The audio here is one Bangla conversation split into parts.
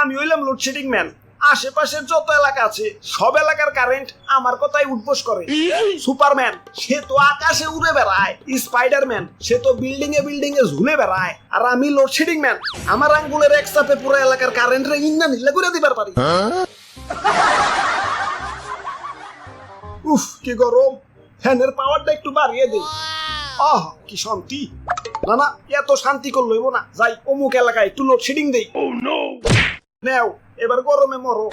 আমি হইলাম লোডশেডিং ম্যান। আশেপাশের যত এলাকা আছে সব এলাকার কারেন্ট আমার কথাই উঠবোস করে। সুপারম্যান সে তো আকাশে উড়ে বেড়ায়, স্পাইডারম্যান সে তো বিল্ডিং এ ঝুলে বেড়ায়, আর আমি লোডশেডিং ম্যান। আমার আঙ্গুলের এক চাপে পুরো এলাকার কারেন্ট রে ইন্না নিল্লা করে দিবার পারি। উফ কি গরম, ফ্যানের পাওয়ারটা একটু বাড়িয়ে দে। আহ কি শান্তি। না না এত শান্তি করল হইব না, যাই অমুক এলাকায় একটু লোডশেডিং দেই। নেও এবার গরমে মরো।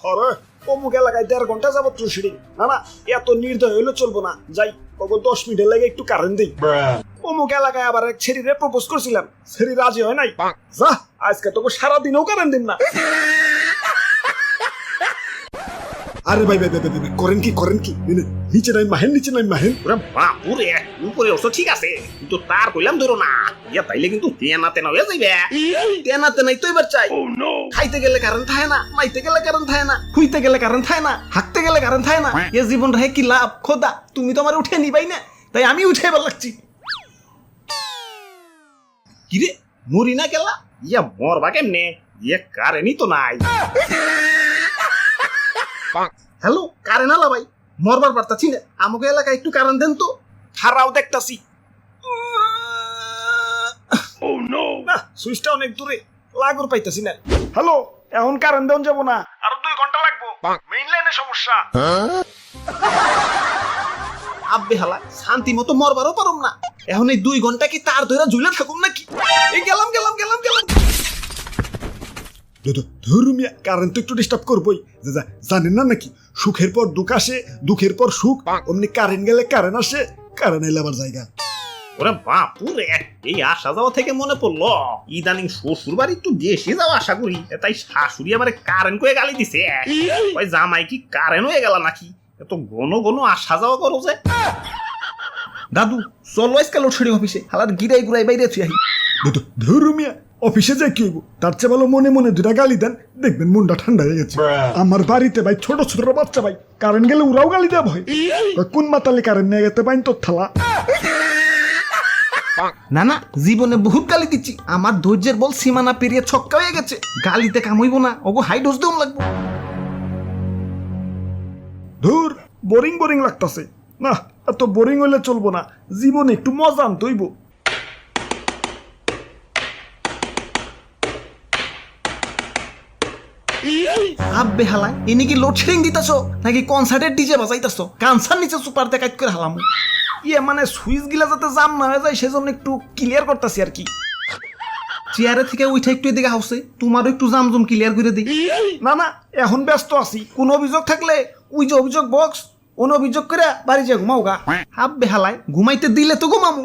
আরে অমুক এলাকায় 1.5 ঘন্টা যাবত লোডশেডিং। না না এত নির্দয় হইলে চলবো না, যাই কখন 10 মিনিটের লাগে একটু কারেন্ট দেই। অমুক এলাকায় আবার এক ছেড়িরে প্রপোজ করছিলাম, ছেড়ি রাজি হয় নাই। যা আজকে তোকে সারাদিনও কারেন্ট দিন না। আরে ভাই ভাই ভাই করেন কি নিচে নাই মাহেন। ওরে বাপুরে, উপরে অবশ্য ঠিক আছে, কিন্তু তার কইলাম ধরো না, ইয়া তাইলে কিন্তু তেনা হয়ে যাইবে। তেনাতে নাই তো এবার চাই। খাইতে গেলে কারেন্ট থাকে না, মাইতে গেলে কারেন্ট থাকে না, খুইতে গেলে কারেন্ট থাকে না, হাঁকতে গেলে কারেন্ট থাকে না। এ জীবন রে কি লাভ খোদা, তুমি তো আমার উঠে নিবাই না, তাই আমি উঠে এবার লাগছি। কিরে মরি না গেলা, ইয়া মরবা কেমনে, ইয়া কারেন্টই তো নাই। হ্যালো কারেন্ট আলা ভাই, মরবার পারতাছি না, আমাকে এলাকায় একটু কারেন্ট দেন তো। খারাও দেখতাছি। না সুইচটা অনেক দূরে, লাগর পাইতাছি না। হ্যালো এখন কারেন্ট দেন যাব না, আরো 2 ঘন্টা লাগবো, মেইন লাইনে সমস্যা। আব্বে হালা শান্তি মতো মরবারও পারুম না, এখন এই 2 ঘন্টা কি তার ধরে ঝুলে থাকুম নাকি? এই গেলাম। ধরুমিয়া কারেন্ট তো একটু ডিস্টার্ব করবোই, জানেন না নাকি সুখের পর দুঃখ আসে, দুঃখের পর সুখ, অমনি কারেন্ট গেলে কারেন্ট আসে, কারেন্ট এলে আবার জায়গা। ওরে বাপুরে, এই আসা যাওয়া থেকে মনে পড়লো ইদানিং শ্বশুর বাড়ি একটু বেশি যাওয়া আশা করি, তাই শাশুড়ি আমার কারেন্ট করে গালি দিছে। ওই জামাই কি কারেন্ট হয়ে গেল নাকি, এত ঘন আসা যাওয়া করো যে। দাদু চলো আজকে লোডশেডিং অফিসে, হালার গিরাই গুড়াই বাইরে আছি। ধরুমিয়া অফিসে যাই কি হইব, তার চেয়ে ভালো মনে মনে 2টা গালি দেন, দেখবেন মনটা ঠান্ডা হয়ে গেছে। আমার বাড়িতে ভাই ছোট বাচ্চা ভাই কারেন্ট গেলে ওরাও গালি দেওয়া ভয়, কোন মাতালে কারেন্ট নিয়ে গেতে পাইন তোর থালা। না জীবনে বহুত গালি দিচ্ছি, আমার ধৈর্যের বল সীমানা পেরিয়ে ছক্কা হয়ে গেছে, গালিতে কাম হইব না, ওগো হাই ডোজ দেওয়া লাগবে। ধুর বোরিং লাগতাছে, না এত বোরিং হইলে চলবো না, জীবনে একটু মজা আনতে হইব। আব্বে হালাই ইনি কি লোডশেডিং দিতেছো নাকি কনসার্টের ডিজে বাজাইতেছো? কানসার নিচে সুপার দেখাইত করে হালাম। ইয়ে মানে সুইচ গিলা যাতে জাম না হয়ে যায় সেজন্য একটু ক্লিয়ার করতেছি আর কি। চেয়ারে থেকে উঠে একটু এদিকে হাউসে, তোমারও একটু জামজুম ক্লিয়ার করে দিই। না এখন ব্যস্ত আছি, কোন অভিযোগ থাকলে ওই যে অভিযোগ বক্স, কোন অভিযোগ করে বাড়ি যা ঘুমাও গা। আব্বে হালাই ঘুমাইতে দিলে তো ঘুমামো।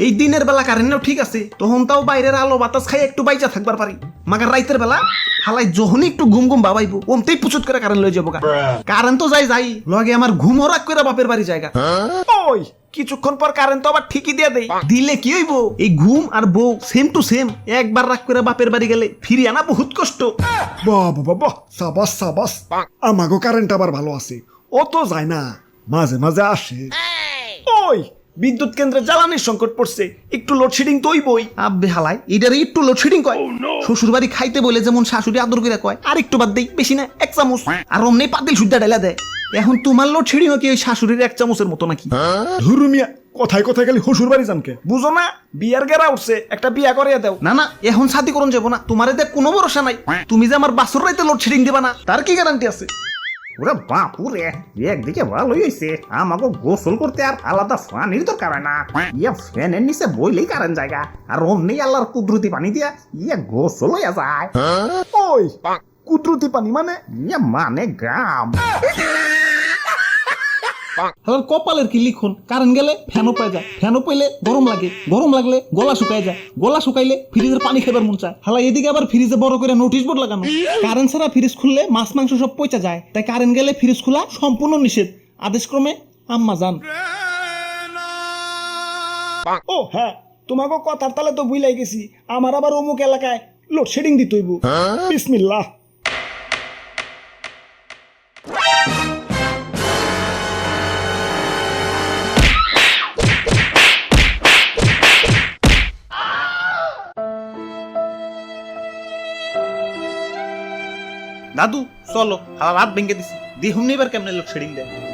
এই দিনের বেলা কারেন্টও ঠিক আছে, তখন তাও বাইরের আলো বাতাস খাই একটু বাইচা থাকবার পারি, মাগার রাইতের বেলা হালাই যখনই একটু ঘুম বাবাইবো ওমতেই পুচুত করে কারেন্ট লয়ে যাবো গা। কারেন্ট তো যাই লগে আমার ঘুম হরাক করে বাপের বাড়ি জায়গা। ওই কিছুক্ষণ পর কারেন্ট তো আবার ঠিকই দিয়ে দেই, দিলে কি হইব, এই ঘুম আর বউ সেম টু সেম, একবার রাগ করে বাপের বাড়ি গেলে ফিরে আনা বহুত কষ্ট। বাবা সাবাস আমাগো কারেন্ট আবার ভালো আছে, ও তো যায় না, মাঝে আসে। ওই বিদ্যুৎ কেন্দ্রে জ্বালানির সংকট পড়ছে, একটু লোডশেডিং তো হইবই। আব্বে হালাই এটারে একটু লোডশেডিং কয়। শ্বশুর বাড়ি খাইতে বলে যেমন শাশুড়ি আদর করে কয়, আর একটু বাদ দেই, বেশি না 1 চামচ, আর অমনি পাতিল সুদ্ধা ঢেলা দেয়। এখন তোমার লোডশেডিং কি ওই শাশুড়ির 1 চামচের মতো নাকি? ধুরুমিয়া কথায় খালি শ্বশুর বাড়ি জানকে বুঝো না, বিয়ার গেরা উঠছে, একটা বিয়া করিয়া দাও। না এখন শাদি করুন যাবো না, তোমার এতে কোনো ভরসা নাই, তুমি যে আমার বাসুর রাইতে লোডশেডিং দিবা না তার কি গ্যারান্টি আছে? ওরে বাপুরে, একদিকে ভালোই হয়েছে, আমাকে গোসল করতে আর আলাদা পানির দরকার হয় না, ইয়া ফ্যানের নিচে বইলেই কারেন্ট জায়গা, আর অমনি আল্লাহর কুদরতি পানি দিয়া ইয়া গোসল হইয়া যায়। ওই কুদরতি পানি মানে? ইয়া মানে গাম। কপালের কি লিখন, কারেন্ট গেলে ফ্যানও পাই যায়, ফ্যানও পাইলে গরম লাগে, গরম লাগলে গলা শুকায় যায়, গলা শুকাইলে ফ্রিজের পানি খেবার মন চায়। হালা এদিকে আবার ফ্রিজে বড় করে নোটিশ বোর্ড লাগানো, কারেন্ট ছাড়া ফ্রিজ খুললে মাছ মাংস সব পচা যায়, তাই কারেন্ট গেলে ফ্রিজ খোলা সম্পূর্ণ নিষেধ, আদেশক্রমে আম্মা জান। ও হ্যাঁ তোমাকে কথার তালে তো বুঝলাই গেছি, আমার আবার অমুক এলাকায় লোডশেডিং দিতে হইব। বিসমিল্লাহ। দাদু চলো হালা রাত ভেঙে দিছি দেখুন এবার কেমনে লোডশেডিং দেয়